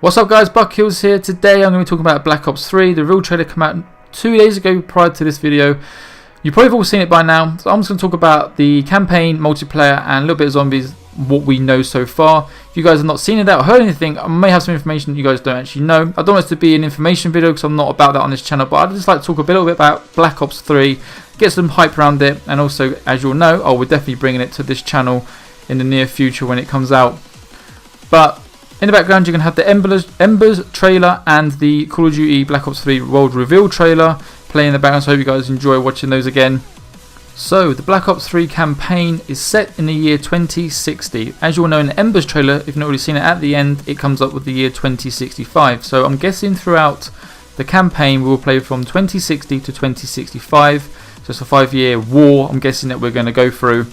What's up guys, BucKillz here. Today I'm going to be talking about Black Ops 3. The real trailer came out 2 days ago prior to this video. You probably have all seen it by now. So I'm just going to talk about the campaign, multiplayer and a little bit of zombies, what we know so far. If you guys have not seen it or heard anything, I may have some information you guys don't actually know. I don't want this to be an information video because I'm not about that on this channel, but I'd just like to talk a little bit about Black Ops 3, get some hype around it, and also, as you'll know, I will definitely bringing it to this channel in the near future when it comes out. But in the background you're going to have the Embers trailer and the Call of Duty Black Ops 3 World Reveal trailer playing in the background, so I hope you guys enjoy watching those again. So the Black Ops 3 campaign is set in the year 2060. As you all know, in the Embers trailer, if you've not already seen it, at the end it comes up with the year 2065. So I'm guessing throughout the campaign we will play from 2060 to 2065. So it's a 5-year war I'm guessing that we're going to go through.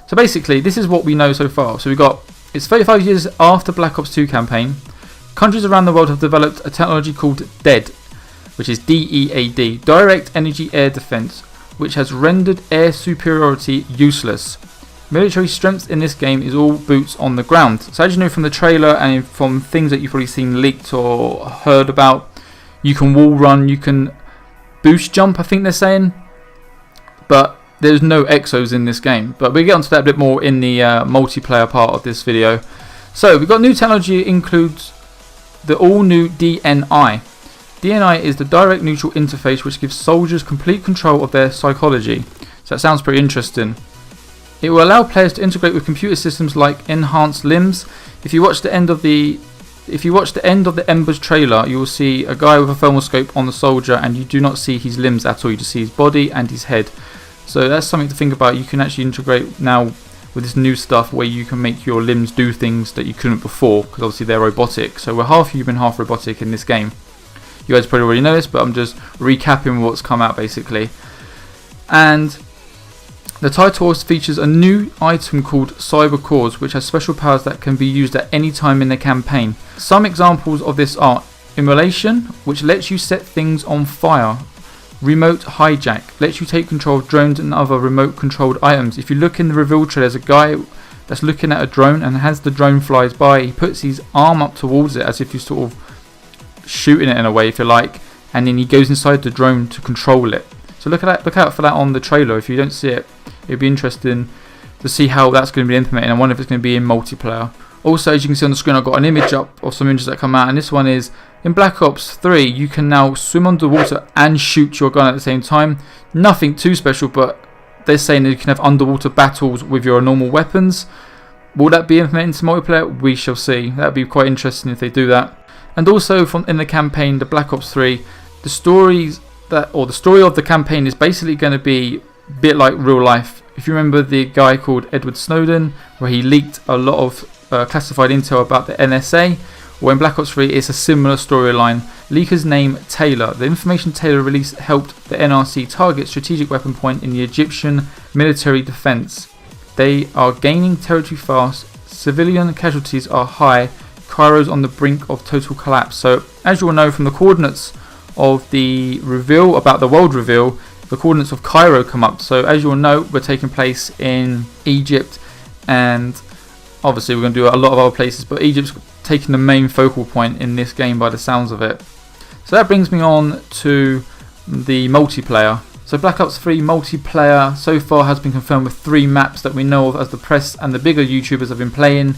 So basically this is what we know so far. So we've got, it's 35 years after Black Ops 2 campaign. Countries around the world have developed a technology called DEAD, which is DEAD, Direct Energy Air Defense, which has rendered air superiority useless. Military strength in this game is all boots on the ground. So as you know from the trailer and from things that you've probably seen leaked or heard about, you can wall run, you can boost jump, I think they're saying, but there's no exos in this game. But we'll get onto that a bit more in the multiplayer part of this video. So we've got new technology, includes the all new DNI. DNI is the Direct Neutral Interface, which gives soldiers complete control of their psychology. So that sounds pretty interesting. It will allow players to integrate with computer systems like enhanced limbs. If you watch the end of the Embers trailer, you will see a guy with a thermal scope on the soldier, and you do not see his limbs at all. You just see his body and his head. So that's something to think about. You can actually integrate now with this new stuff where you can make your limbs do things that you couldn't before, because obviously they're robotic. So we're half human, half robotic in this game. You guys probably already know this, but I'm just recapping what's come out basically. And the title features a new item called Cyber Cores, which has special powers that can be used at any time in the campaign. Some examples of this are Immolation, which lets you set things on fire. Remote Hijack lets you take control of drones and other remote controlled items. If you look in the reveal trailer, there's a guy that's looking at a drone, and as the drone flies by, he puts his arm up towards it as if he's sort of shooting it in a way, if you like, and then he goes inside the drone to control it. So look out for that on the trailer. If you don't see it, it'd be interesting to see how that's going to be implemented, and I wonder if it's going to be in multiplayer. Also, as you can see on the screen, I've got an image up of some images that come out, and this one is in Black Ops 3 you can now swim underwater and shoot your gun at the same time. Nothing too special, but they're saying that you can have underwater battles with your normal weapons. Will that be implemented into multiplayer? We shall see. That would be quite interesting if they do that. And also in the campaign, the Black Ops 3, the story of the campaign is basically going to be a bit like real life. If you remember the guy called Edward Snowden, where he leaked a lot of classified intel about the NSA, well, in Black Ops 3 it's a similar storyline. Leaker's name Taylor. The information Taylor released helped the NRC target strategic weapon point in the Egyptian military defense. They are gaining territory fast, civilian casualties are high, Cairo's on the brink of total collapse. So as you all know from the coordinates of the reveal about the world reveal, the coordinates of Cairo come up. So as you all know, we're taking place in Egypt, and obviously we're going to do a lot of other places, but Egypt's taking the main focal point in this game by the sounds of it. So that brings me on to the multiplayer. So Black Ops 3 multiplayer so far has been confirmed with 3 maps that we know of, as the press and the bigger YouTubers have been playing.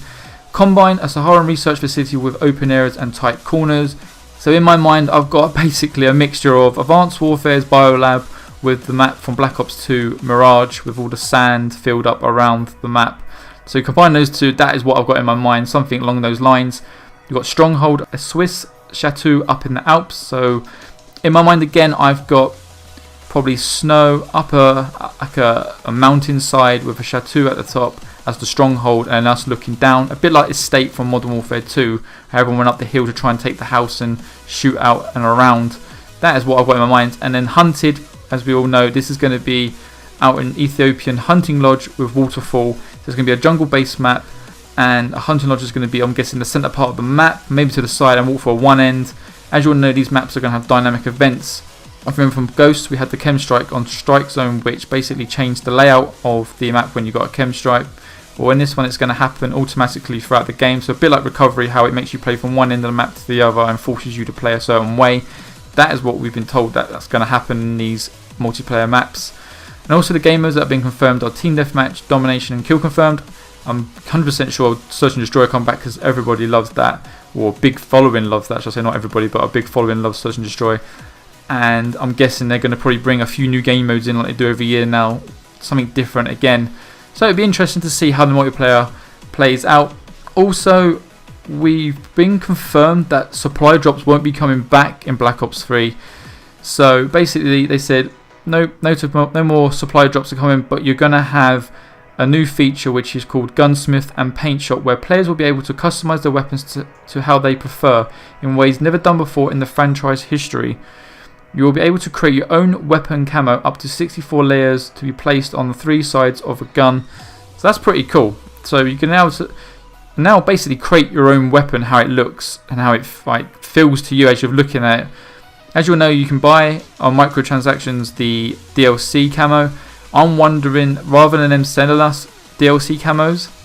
Combine, a Saharan research facility with open areas and tight corners. So in my mind I've got basically a mixture of Advanced Warfare's Biolab with the map from Black Ops 2 Mirage with all the sand filled up around the map. So combine those two, that is what I've got in my mind, something along those lines. You've got Stronghold, a Swiss chateau up in the Alps. So in my mind again I've got probably snow up a mountainside with a chateau at the top as the stronghold, and us looking down, a bit like Estate from Modern Warfare 2, how everyone went up the hill to try and take the house and shoot out and around. That is what I've got in my mind. And then Hunted, as we all know, this is going to be out in Ethiopian hunting lodge with waterfall. There's going to be a jungle based map, and a hunting lodge is going to be, I'm guessing, the centre part of the map, maybe to the side, and waterfall one end. As you all know, these maps are going to have dynamic events. I remember from Ghost we had the chem strike on Strike Zone, which basically changed the layout of the map when you got a chem strike. Well, in this one it's going to happen automatically throughout the game, so a bit like recovery, how it makes you play from one end of the map to the other and forces you to play a certain way. That is what we've been told that's going to happen in these multiplayer maps. And also the game modes that have been confirmed are Team Deathmatch, Domination and Kill confirmed. I'm 100% sure Search and Destroy come back because everybody loves that, or a big following loves that, should I say, not everybody, but a big following loves Search and Destroy. And I'm guessing they're going to probably bring a few new game modes in like they do every year now, something different again. So it'd be interesting to see how the multiplayer plays out. Also, we've been confirmed that supply drops won't be coming back in Black Ops 3. So basically they said no more supply drops are coming, but you're going to have a new feature which is called Gunsmith and Paint Shop, where players will be able to customize their weapons to how they prefer in ways never done before in the franchise history. You will be able to create your own weapon camo up to 64 layers to be placed on the 3 sides of a gun. So that's pretty cool. So you can now basically create your own weapon, how it looks and how it feels to you as you're looking at it. As you'll know, you can buy on microtransactions the DLC camo. I'm wondering, rather than them selling us DLC camos,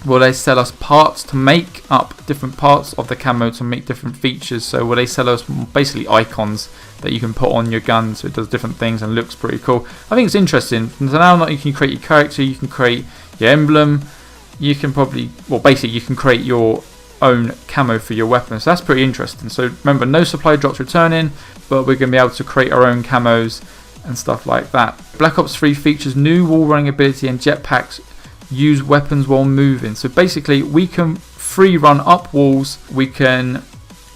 will they sell us parts to make up different parts of the camo to make different features? So will they sell us basically icons that you can put on your gun so it does different things and looks pretty cool? I think it's interesting. So now you can create your character, you can create your emblem, you can probably, well basically you can create your own camo for your weapon. So that's pretty interesting. So remember, no supply drops returning, but we're going to be able to create our own camos and stuff like that. Black Ops 3 features new wall running ability and jetpacks. Use weapons while moving. So basically we can free run up walls. We can,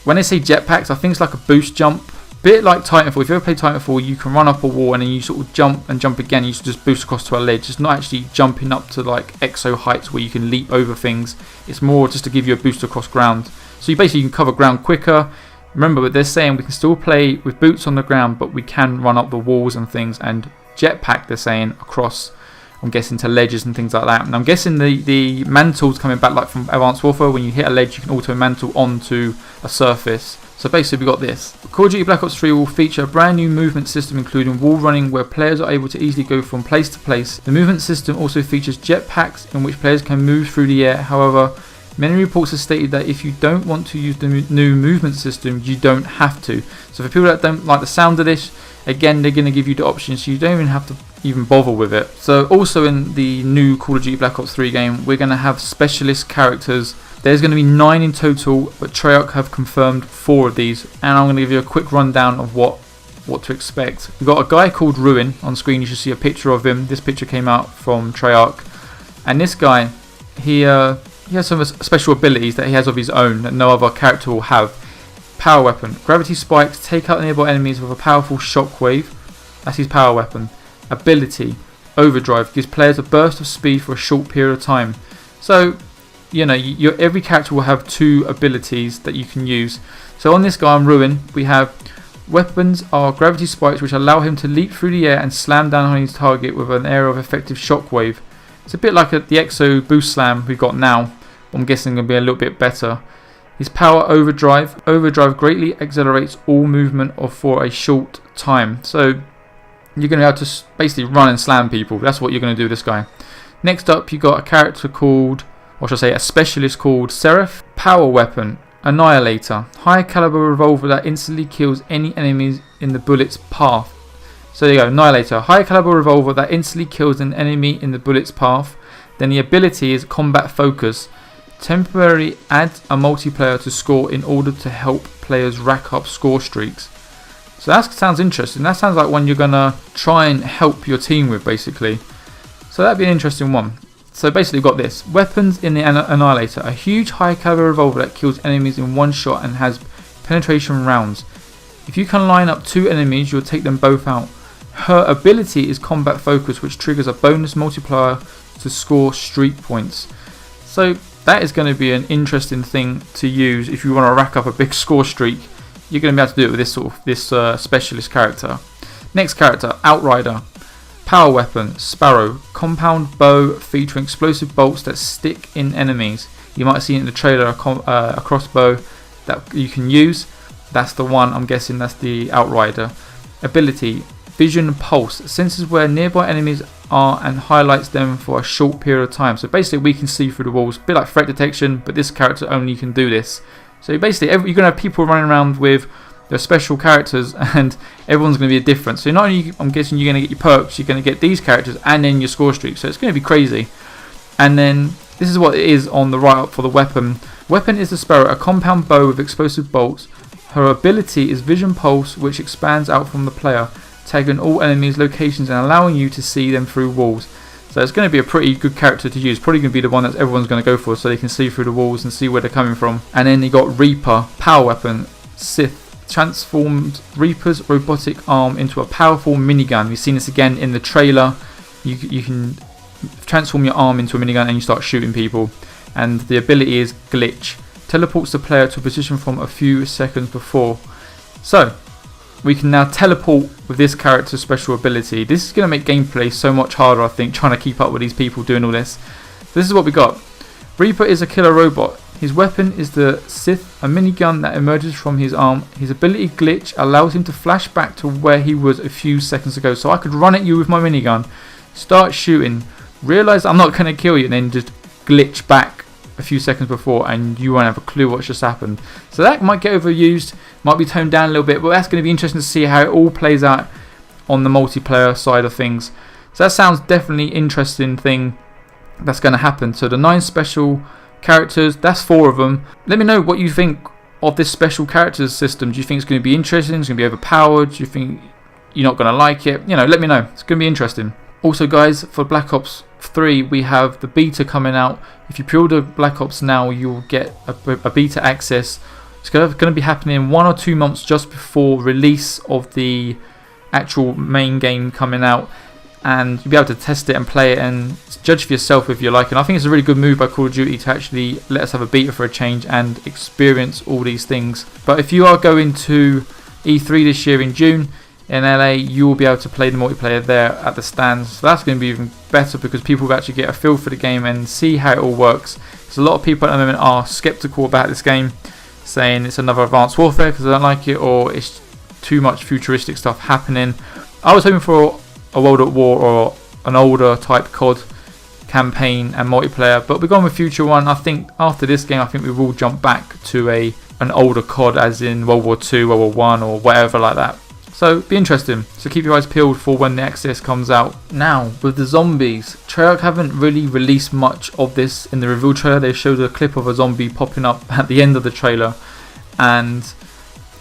when they say jetpacks, I think it's like a boost jump, bit like Titanfall. If you ever play Titanfall, you can run up a wall and then you sort of jump and jump again. You just boost across to a ledge. It's not actually jumping up to like exo heights where you can leap over things. It's more just to give you a boost across ground. So you basically can cover ground quicker. Remember, but they're saying we can still play with boots on the ground, but we can run up the walls and things, and jetpack, they're saying, across, I'm guessing, to ledges and things like that. And I'm guessing the mantles coming back like from Advanced Warfare. When you hit a ledge, you can auto mantle onto a surface. So basically we got this. Call of Duty Black Ops 3 will feature a brand new movement system including wall running, where players are able to easily go from place to place. The movement system also features jetpacks in which players can move through the air. However, many reports have stated that if you don't want to use the new movement system, you don't have to. So for people that don't like the sound of this, again, they're going to give you the option, so you don't even have to even bother with it. So also in the new Call of Duty Black Ops 3 game, we're going to have specialist characters. There's going to be 9 in total, but Treyarch have confirmed 4 of these, and I'm going to give you a quick rundown of what to expect. We've got a guy called Ruin on screen. You should see a picture of him. This picture came out from Treyarch, and this guy, he has some special abilities that he has of his own that no other character will have. Power weapon. Gravity spikes take out nearby enemies with a powerful shockwave. That's his power weapon. Ability. Overdrive. Gives players a burst of speed for a short period of time. So, you know, every character will have 2 abilities that you can use. So on this guy on Ruin, we have weapons are gravity spikes, which allow him to leap through the air and slam down on his target with an area of effective shockwave. It's a bit like the Exo Boost Slam we've got now, but I'm guessing going to be a little bit better. His power Overdrive. Overdrive greatly accelerates all movement for a short time. So you're going to be able to basically run and slam people. That's what you're going to do with this guy. Next up, you got a character called, or should I say a specialist called Seraph. Power weapon. Annihilator. High caliber revolver that instantly kills any enemies in the bullet's path. So there you go, Annihilator. High caliber revolver that instantly kills an enemy in the bullet's path. Then the ability is Combat Focus. Temporarily add a multiplayer to score in order to help players rack up score streaks. So that sounds interesting. That sounds like one you're going to try and help your team with, basically. So that'd be an interesting one. So basically we've got this. Weapons in the Annihilator. A huge high caliber revolver that kills enemies in one shot and has penetration rounds. If you can line up 2 enemies, you'll take them both out. Her ability is Combat Focus, which triggers a bonus multiplier to score streak points. So that is going to be an interesting thing to use if you want to rack up a big score streak. You're going to be able to do it with this specialist character. Next character, Outrider. Power weapon, Sparrow. Compound bow featuring explosive bolts that stick in enemies. You might see in the trailer a crossbow that you can use. That's the one, I'm guessing that's the Outrider. Ability, Vision Pulse. Senses where nearby enemies are and highlights them for a short period of time. So basically we can see through the walls, a bit like threat detection, but this character only can do this. So basically you're going to have people running around with their special characters, and everyone's going to be different. So not only, I'm guessing, you're going to get your perks, you're going to get these characters and then your score streak. So it's going to be crazy. And then this is what it is on the right up for the weapon. Weapon is the Sparrow, a compound bow with explosive bolts. Her ability is Vision Pulse, which expands out from the player, tagging all enemies' locations and allowing you to see them through walls. So it's going to be a pretty good character to use. Probably going to be the one that everyone's going to go for, so they can see through the walls and see where they're coming from. And then you got Reaper, power weapon, Sith. Transformed Reaper's robotic arm into a powerful minigun. We've seen this again in the trailer. You can transform your arm into a minigun and you start shooting people. And the ability is Glitch. Teleports the player to a position from a few seconds before. So we can now teleport with this character's special ability. This is going to make gameplay so much harder, I think, trying to keep up with these people doing all this. This is what we got. Reaper is a killer robot. His weapon is the Sith, a minigun that emerges from his arm. His ability Glitch allows him to flash back to where he was a few seconds ago. So I could run at you with my minigun, start shooting, realise I'm not going to kill you, and then just glitch back a few seconds before, and you won't have a clue what's just happened. So that might get overused, might be toned down a little bit, but that's going to be interesting to see how it all plays out on the multiplayer side of things. So that sounds definitely interesting thing that's going to happen. So the 9 special characters, that's 4 of them. Let me know what you think of this special characters system. Do you think it's going to be interesting? It's going to be overpowered? Do you think you're not going to like it? You know, let me know. It's going to be interesting. Also guys, for Black Ops 3 we have the beta coming out. If you pre-order Black Ops now, you'll get a beta access. It's going to be happening 1 or 2 months just before release of the actual main game coming out, and you'll be able to test it and play it and judge for yourself if you like it. And I think it's a really good move by Call of Duty to actually let us have a beta for a change and experience all these things. But if you are going to E3 this year in June in LA, you will be able to play the multiplayer there at the stands. So that's going to be even better because people will actually get a feel for the game and see how it all works. Because a lot of people at the moment are skeptical about this game, saying it's another Advanced Warfare because they don't like it, or it's too much futuristic stuff happening. I was hoping for a World at War or an older type CoD campaign and multiplayer, but we're going with future one. I think after this game, I think we will jump back to an older CoD, as in World War II, World War One, or whatever like that. So be interesting. So keep your eyes peeled for when the access comes out. Now with the zombies, Treyarch haven't really released much of this in the reveal trailer. They showed a clip of a zombie popping up at the end of the trailer, and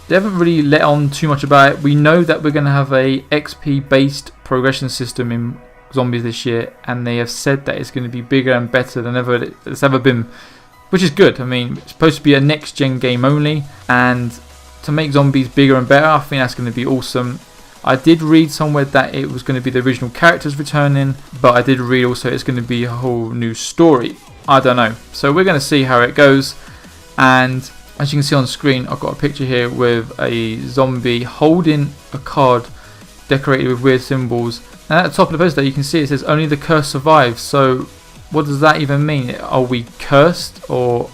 they haven't really let on too much about it. We know that we're going to have a XP based progression system in zombies this year, and they have said that it's going to be bigger and better than it's ever been, which is good. I mean, it's supposed to be a next gen game only, and to make zombies bigger and better, I think that's going to be awesome. I did read somewhere that it was going to be the original characters returning, but I did read also it's going to be a whole new story. I don't know. So we're going to see how it goes. And as you can see on screen, I've got a picture here with a zombie holding a card decorated with weird symbols. And at the top of the poster you can see it says only the cursed survive. So what does that even mean? Are we cursed, or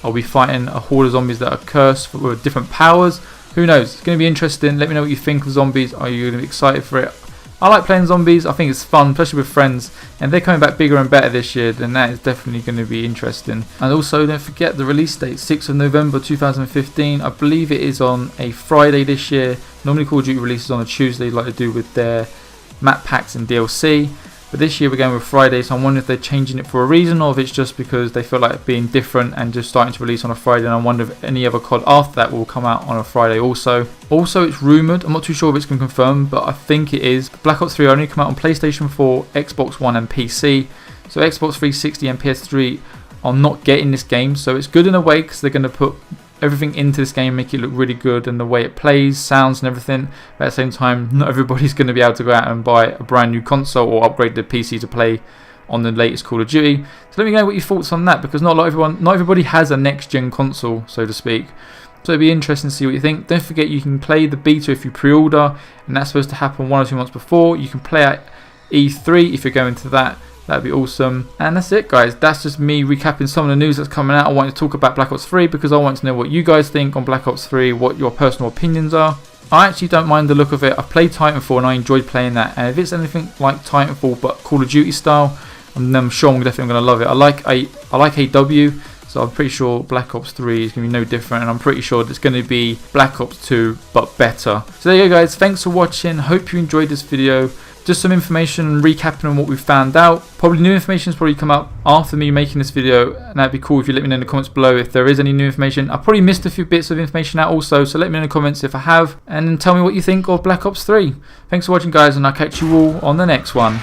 are we fighting a horde of zombies that are cursed with different powers? Who knows? It's going to be interesting. Let me know what you think of zombies. Are you going to be excited for it? I like playing zombies. I think it's fun, especially with friends. And if they're coming back bigger and better this year, then that is definitely going to be interesting. And also, don't forget the release date, 6th of November 2015. I believe it is on a Friday this year. Normally Call of Duty releases on a Tuesday, like they do with their map packs and DLC. But this year we're going with Friday, so I'm wondering if they're changing it for a reason, or if it's just because they feel like being different and just starting to release on a Friday. And I wonder if any other COD after that will come out on a Friday also. Also, it's rumoured, I'm not too sure if it's been confirmed, but I think it is, Black Ops 3 only come out on PlayStation 4, Xbox One and PC. So Xbox 360 and PS3 are not getting this game. So it's good in a way because they're going to put everything into this game, make it look really good, and the way it plays, sounds and everything. But at the same time, not everybody's going to be able to go out and buy a brand new console or upgrade their PC to play on the latest Call of Duty. So let me know what your thoughts on that, because not everybody has a next gen console, so to speak. So it'll be interesting to see what you think. Don't forget you can play the beta if you pre-order, and that's supposed to happen 1 or 2 months before. You can play at E3 if you're going to that. That'd be awesome. And that's it, guys. That's just me recapping some of the news that's coming out. I wanted to talk about Black Ops 3 because I want to know what you guys think on Black Ops 3, what your personal opinions are. I actually don't mind the look of it. I played Titanfall and I enjoyed playing that, and if it's anything like Titanfall but Call of Duty style, I'm sure I'm definitely going to love it. I like AW, so I'm pretty sure Black Ops 3 is going to be no different, and I'm pretty sure it's going to be Black Ops 2 but better. So there you go guys, thanks for watching, hope you enjoyed this video. Just some information recapping on what we've found out. Probably new information has probably come up after me making this video, and that'd be cool if you let me know in the comments below if there is any new information. I probably missed a few bits of information out also, so let me know in the comments if I have, and tell me what you think of Black Ops 3. Thanks for watching guys, and I'll catch you all on the next one.